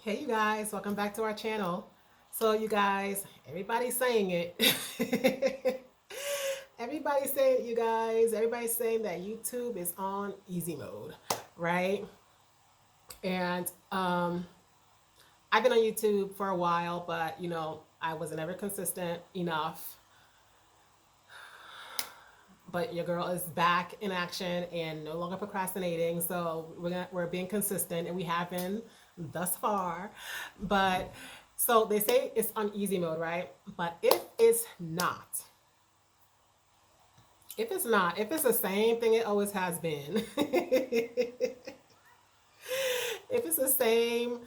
Hey you guys, welcome back to our channel. So you guys, everybody's saying it. Everybody's saying it, you guys. Everybody's saying that YouTube is on easy mode, right? And I've been on YouTube for a while, but I wasn't ever consistent enough. But your girl is back in action and no longer procrastinating. So we're being consistent, and we have been thus far. But so they say it's on easy mode, right? But if it's the same thing it always has been, if it's the same,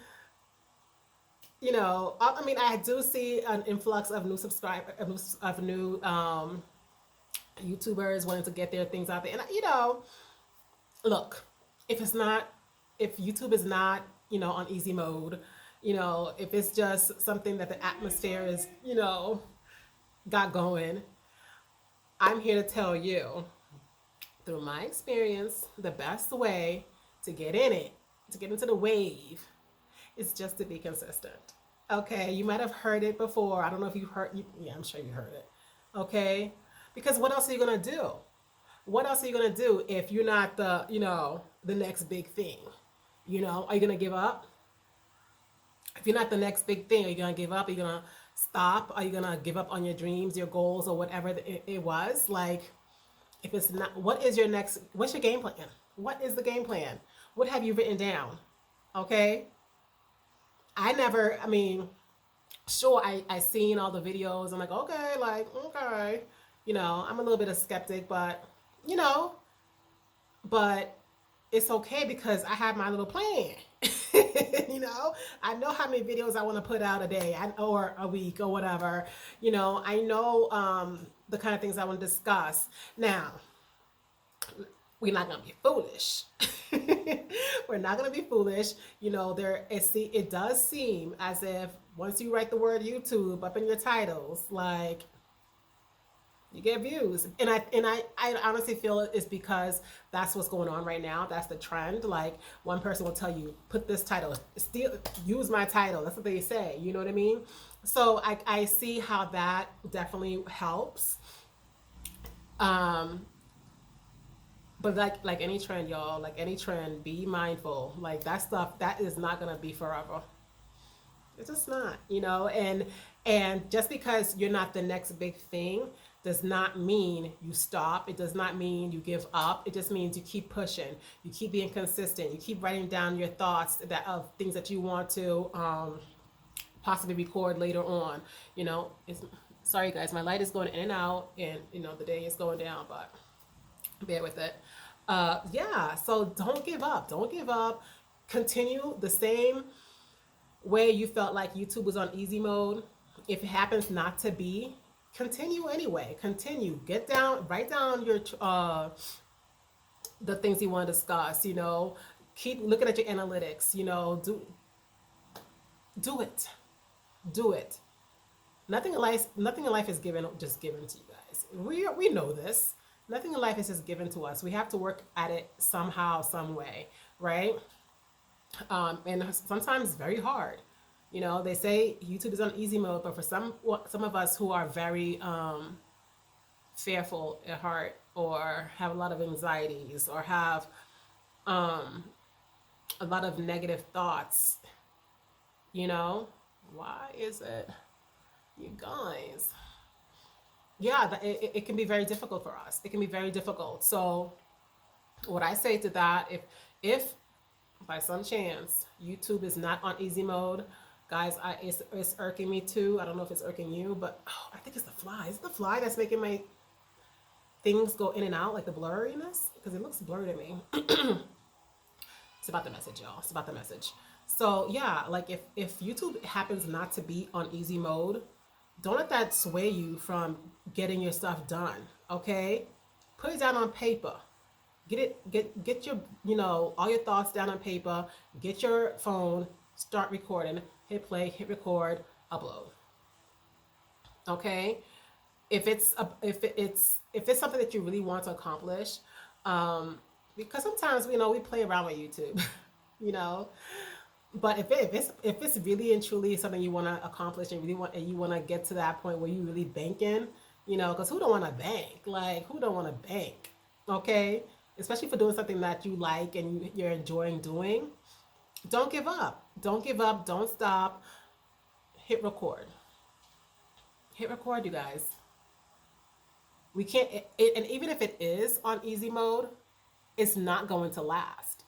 I mean, I do see an influx of new subscribers, of new YouTubers wanting to get their things out there, and look, if it's not, if YouTube is not, on easy mode, if it's just something that the atmosphere is, got going, I'm here to tell you, through my experience, the best way to get in it, to get into the wave, is just to be consistent. Okay, you might have heard it before. I don't know if you've heard. Yeah, I'm sure you heard it. Okay, because what else are you gonna do? What else are you gonna do if you're not the next big thing? Are you gonna give up? If you're not the next big thing, are you gonna give up? Are you gonna stop? Are you gonna give up on your dreams, your goals, or whatever it was? Like, if it's not, what's your game plan? What is the game plan? What have you written down? Okay. I mean, sure, I seen all the videos. I'm like, okay, okay. I'm a little bit of skeptic, you know, but it's okay because I have my little plan. I know how many videos I want to put out a day or a week or whatever. I know the kind of things I want to discuss. Now, we're not gonna be foolish. We're not gonna be foolish. It does seem as if once you write the word YouTube up in your titles, like, you get views, and I honestly feel it's because that's what's going on right now. That's the trend. Like, one person will tell you, put this title, still use my title. That's what they say. You know what I mean? So I see how that definitely helps. Um, but like any trend, y'all, like any trend, be mindful. Like, that stuff, that is not gonna be forever. It's just not, and just because you're not the next big thing does not mean you stop. It does not mean you give up. It just means you keep pushing. You keep being consistent. You keep writing down your thoughts of things that you want to possibly record later on. It's sorry guys, my light is going in and out, and the day is going down, but bear with it. Yeah, so don't give up. Don't give up. Continue the same way you felt like YouTube was on easy mode. If it happens not to be, continue anyway. Continue. Write down your the things you want to discuss. Keep looking at your analytics. Do it. Do it. Nothing in life is just given to you guys. We know this. Nothing in life is just given to us. We have to work at it somehow, some way, right? And sometimes it's very hard. They say YouTube is on easy mode, but for some of us who are very fearful at heart, or have a lot of anxieties, or have a lot of negative thoughts, why is it, you guys? Yeah, it can be very difficult for us. It can be very difficult. So what I say to that, if by some chance YouTube is not on easy mode, guys, it's irking me too. I don't know if it's irking you, but I think it's the fly. Is it the fly that's making my things go in and out, like the blurriness? Because it looks blurry to me. It's about the message, y'all. It's about the message. So yeah, like, if YouTube happens not to be on easy mode, don't let that sway you from getting your stuff done. Okay, put it down on paper. Get your all your thoughts down on paper. Get your phone, start recording, hit play, hit record, upload. Okay, if it's something that you really want to accomplish, because sometimes we play around with YouTube. you know But if it's really and truly something you want to accomplish and really want and you want to get to that point where you really banking, you know, because who don't want to bank? Like who don't want to bank? Okay, especially for doing something that you like and you're enjoying doing. Don't give up. Don't give up. Don't stop. Hit record. Hit record, you guys. We can't. And even if it is on easy mode, it's not going to last.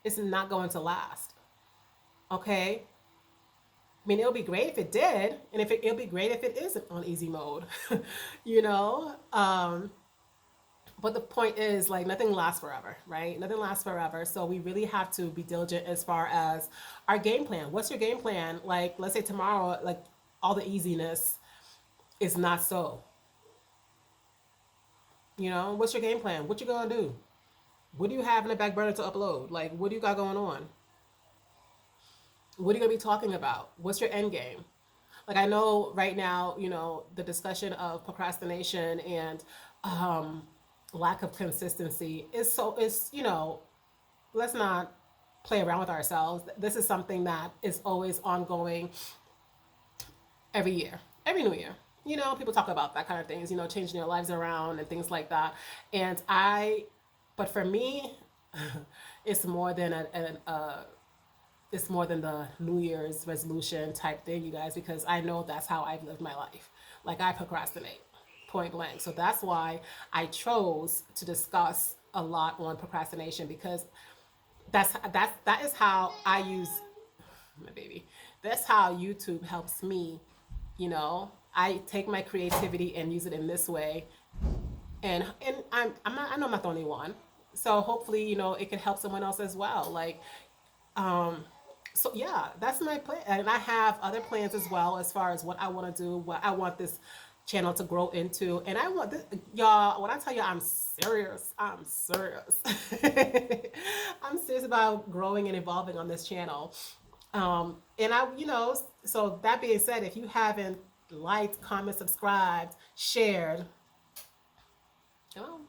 It's not going to last. Okay. I mean, it'll be great if it did, and it'll be great if it isn't on easy mode, you know. But the point is, like, nothing lasts forever, right? Nothing lasts forever. So we really have to be diligent as far as our game plan. What's your game plan? Like, let's say tomorrow, like, all the easiness is not so. You know, what's your game plan? What you gonna do? What do you have in the back burner to upload? Like, what do you got going on? What are you gonna be talking about? What's your end game? Like I know right now, you know, the discussion of procrastination and um, lack of consistency is you know, let's not play around with ourselves. This is something that is always ongoing every year, every new year. You know, people talk about that kind of things, you know, changing their lives around and things like that. And but for me, it's more than it's more than the New Year's resolution type thing, you guys, because I know that's how I've lived my life. Like I procrastinate, point blank. So that's why I chose to discuss a lot on procrastination because that is how I use my baby. That's how YouTube helps me. You know, I take my creativity and use it in this way, and I'm not I know I'm not the only one. So hopefully, you know, it can help someone else as well. Like so yeah, that's my plan, and I have other plans as well as far as what I want to do, what I want this channel to grow into, and I want this, y'all. When I tell you I'm serious, I'm serious. I'm serious about growing and evolving on this channel. And I, you know, so that being said, if you haven't liked, comment, subscribed, shared, come on,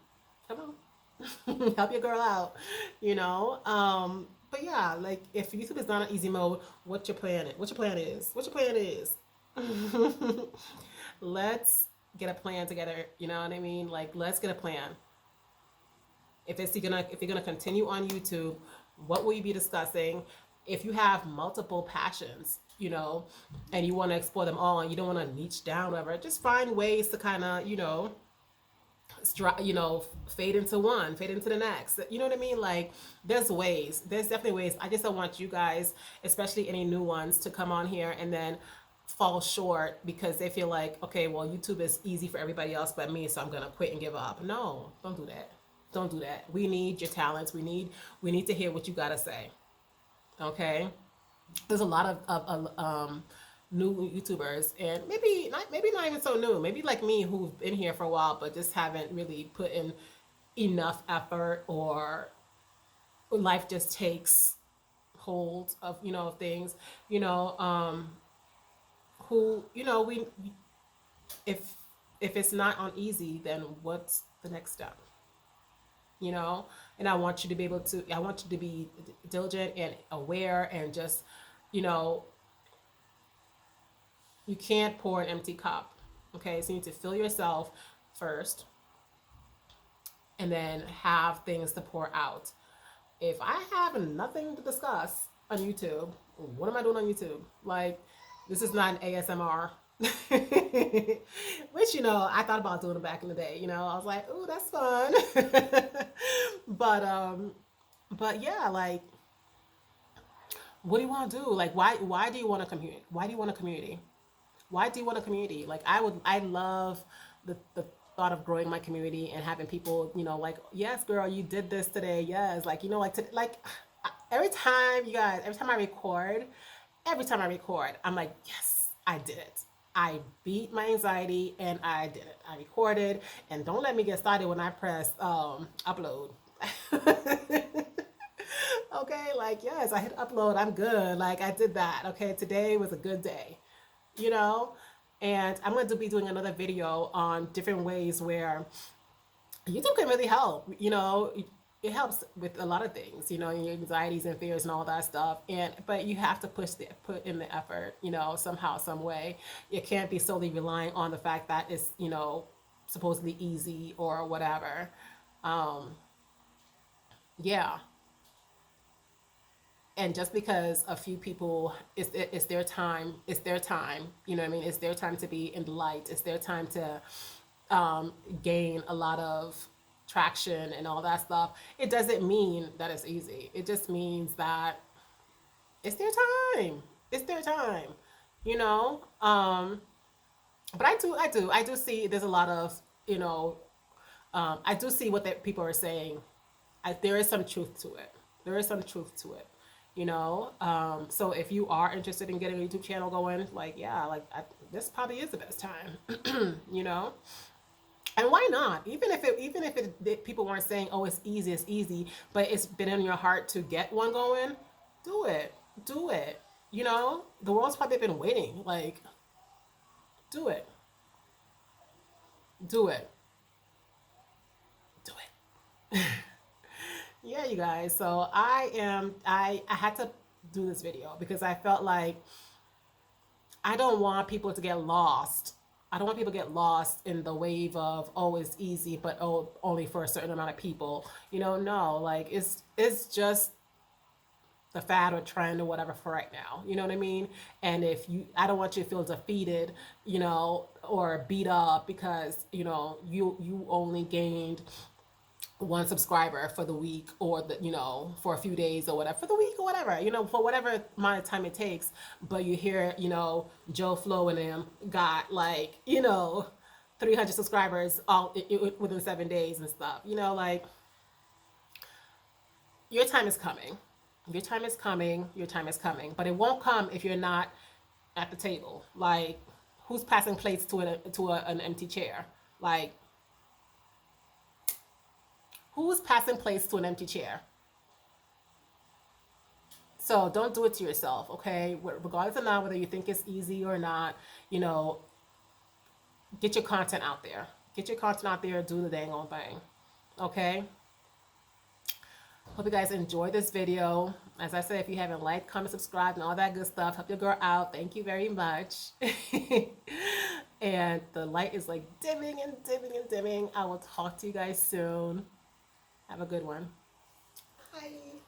come on, help your girl out, you know. But yeah, like if YouTube is not on easy mode, what your plan is? What your plan is? What your plan is? Let's get a plan together. You know what I mean? Like let's get a plan. If you're gonna continue on YouTube, what will you be discussing? If you have multiple passions, you know, and you want to explore them all, and you don't want to niche down, whatever, just find ways to kind of, you know, you know, fade into one, fade into the next. You know what I mean? Like, there's ways. There's definitely ways. I just don't want you guys, especially any new ones, to come on here and then fall short because they feel like, okay, well, YouTube is easy for everybody else but me, so I'm gonna quit and give up. No, don't do that. Don't do that. We need your talents. We need to hear what you gotta say. Okay. There's a lot of new YouTubers, and maybe not even so new. Maybe like me, who've been here for a while, but just haven't really put in enough effort, or life just takes hold of, you know, things. You know, who, you know, we if it's not on easy, then what's the next step? You know, and I want you to be diligent and aware, and just, you know, you can't pour an empty cup. Okay, so you need to fill yourself first, and then have things to pour out. If I have nothing to discuss on YouTube, what am I doing on YouTube? Like, this is not an ASMR. Which, you know, I thought about doing it back in the day. You know, I was like, "Ooh, that's fun." but but yeah, like, what do you want to do? Like, why do you want a community? Why do you want a community? Why do you want a community? Like, I love the thought of growing my community and having people, you know, like, yes, girl, you did this today. Yes, like, you know, like, like every time, you guys, every time I record, I'm like, yes, I did it. I beat my anxiety and I did it. I recorded, and don't let me get started when I press upload. Okay, like, yes, I hit upload. I'm good. Like, I did that. Okay, today was a good day, you know? And I'm going to be doing another video on different ways where YouTube can really help, you know? it helps with a lot of things, your anxieties and fears and all that stuff. And but you have to put in the effort, somehow, some way. You can't be solely relying on the fact that it's, supposedly easy or whatever. Um, yeah. And just because a few people, it's their time, you know what I mean? It's their time to be in the light. It's their time to gain a lot of traction and all that stuff. It doesn't mean that it's easy. It just means that it's their time. It's their time, you know. But I do see there's a lot of, I do see what that people are saying. There is some truth to it. There is some truth to it. So if you are interested in getting a YouTube channel going, like, yeah, like this probably is the best time. you know and why not? Even if people weren't saying, oh, it's easy, but it's been in your heart to get one going, do it. Do it. The world's probably been waiting. Like, do it. Do it. Do it. Yeah, you guys. So I had to do this video because I felt like I don't want people to get lost. I don't want people to get lost in the wave of, oh, it's easy, but oh, only for a certain amount of people. No, like it's just the fad or trend or whatever for right now. You know what I mean? And I don't want you to feel defeated, or beat up because you only gained one subscriber for the week, or for a few days or whatever, for the week or whatever, for whatever amount of time it takes. But you hear, Joe Flo and them got like, 300 subscribers all within 7 days and stuff. Like, your time is coming. Your time is coming. Your time is coming. But it won't come if you're not at the table. Like, who's passing plates to an empty chair? Like, who's passing plates to an empty chair? So don't do it to yourself, okay? Regardless of not whether you think it's easy or not, get your content out there. Get your content out there. Do the dang old thing, okay? Hope you guys enjoyed this video. As I said, if you haven't liked, comment, subscribe, and all that good stuff, help your girl out. Thank you very much. And the light is like dimming and dimming and dimming. I will talk to you guys soon. Have a good one. Bye.